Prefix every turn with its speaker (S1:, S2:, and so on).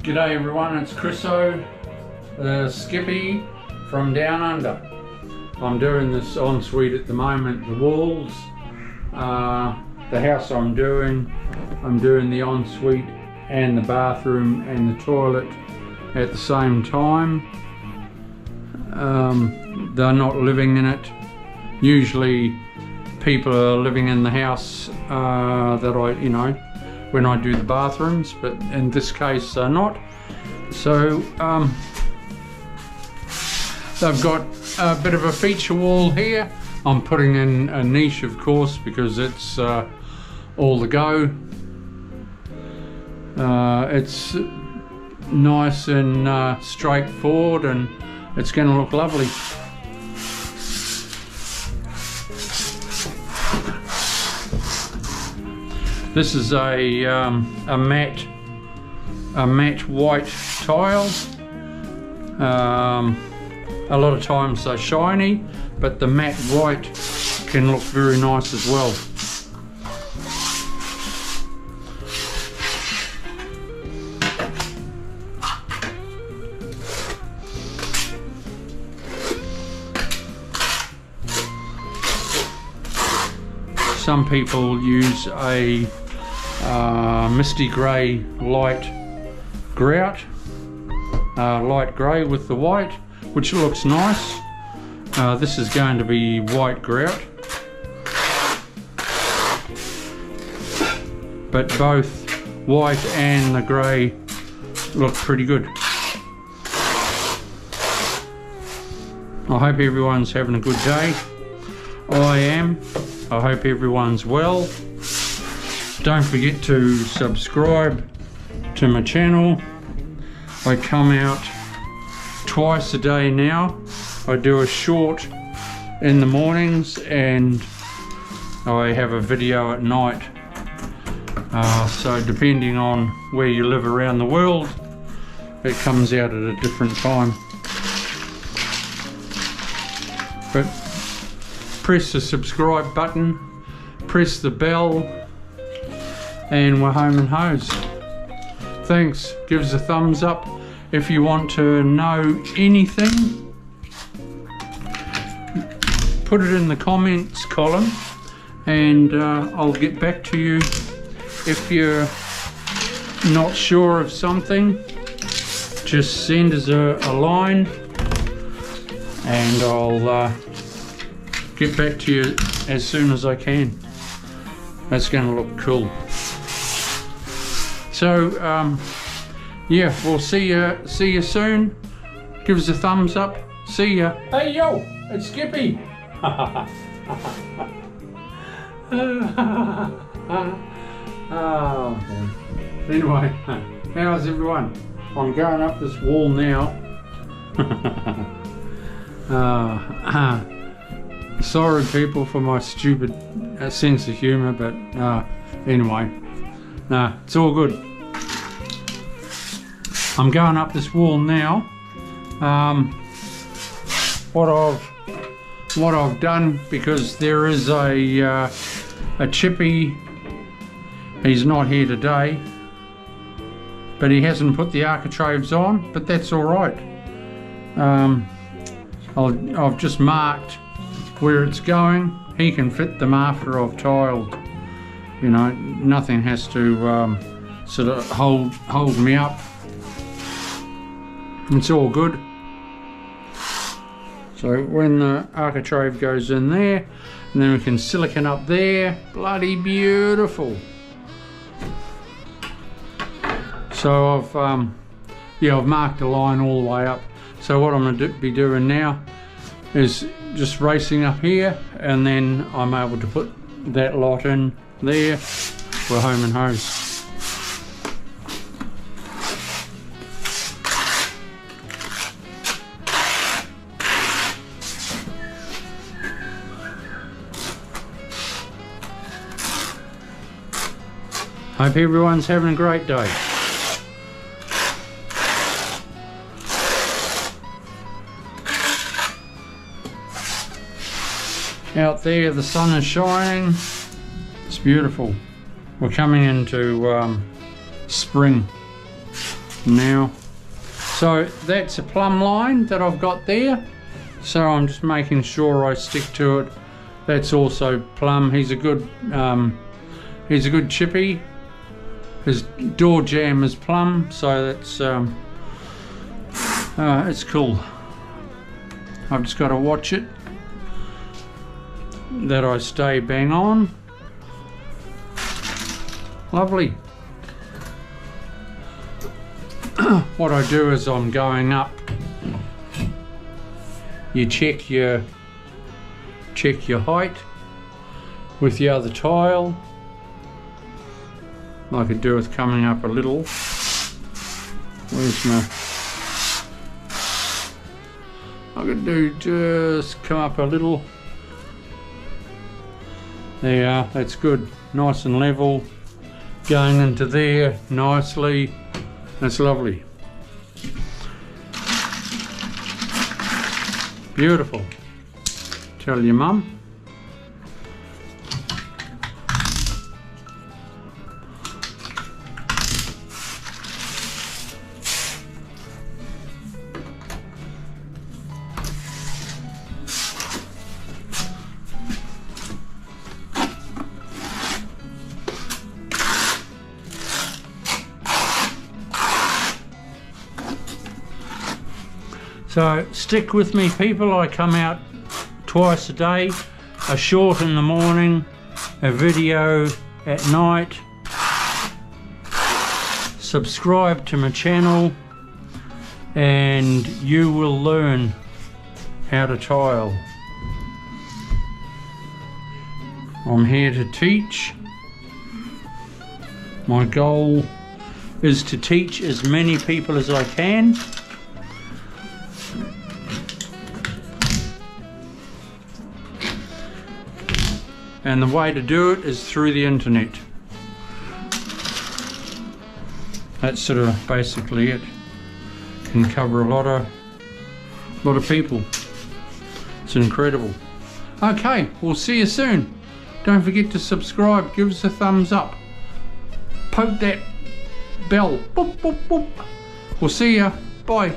S1: G'day everyone, it's Chriso, Skippy from Down Under. I'm doing this ensuite at the moment, the walls. The house I'm doing the ensuite and the bathroom and the toilet at the same time. They're not living in it. Usually people are living in the house that when I do the bathrooms, but in this case they're not. So they've got a bit of a feature wall here. I'm putting in a niche, of course, because it's all the go. It's nice and straightforward, and it's going to look lovely. This is a matte white tile. A lot of times they're shiny, but the matte white can look very nice as well. Some people use a misty grey light grout, light grey with the white, which looks nice. This is going to be white grout, but both white and the grey look pretty good. I hope everyone's having a good day. I am. I hope everyone's well. Don't forget to subscribe to my channel. I come out twice a day now. I do a short in the mornings and I have a video at night. So depending on where you live around the world, it comes out at a different time. But press the subscribe button, press the bell, and we're home and hose. Thanks. Give us a thumbs up. If you want to know anything, put it in the comments column and I'll get back to you. If you're not sure of something, just send us a line and I'll get back to you as soon as I can. That's going to look cool. So yeah, we'll see you soon. Give us a thumbs up. See ya. Hey yo, it's Skippy. Oh, anyway, how's everyone? I'm going up this wall now. Sorry people for my stupid sense of humour, but anyway, it's all good. I'm going up this wall now. What I've done, because there is a chippy. He's not here today, but he hasn't put the architraves on, but that's all right. I've just marked where it's going. He can fit them after I've tiled. You know, nothing has to sort of hold me up. It's all good. So when the architrave goes in there, and then we can silicon up there, bloody beautiful. So I've marked a line all the way up. So what I'm going to be doing now is just racing up here, and then I'm able to put that lot in there. We're home and hose. Hope everyone's having a great day. Out there the sun is shining. It's beautiful. We're coming into spring. now. So that's a plumb line that I've got there, so I'm just making sure I stick to it. That's also plumb. He's a good chippy. His door jamb is plumb, so that's it's cool. I've just got to watch it that I stay bang on. Lovely. What I do is I'm going up, you check your height with the other tile, like I do with coming up a little. Where's my, I could do just come up a little. There you are, that's good, nice and level, going into there nicely. That's lovely. Beautiful. Tell your mum. So stick with me, people. I come out twice a day, a short in the morning, a video at night. Subscribe to my channel and you will learn how to tile. I'm here to teach. My goal is to teach as many people as I can. And the way to do it is through the internet. That's sort of basically it. Can cover a lot of people. It's incredible. Okay, we'll see you soon. Don't forget to subscribe, give us a thumbs up, poke that bell. Boop, boop, boop. We'll see ya. Bye.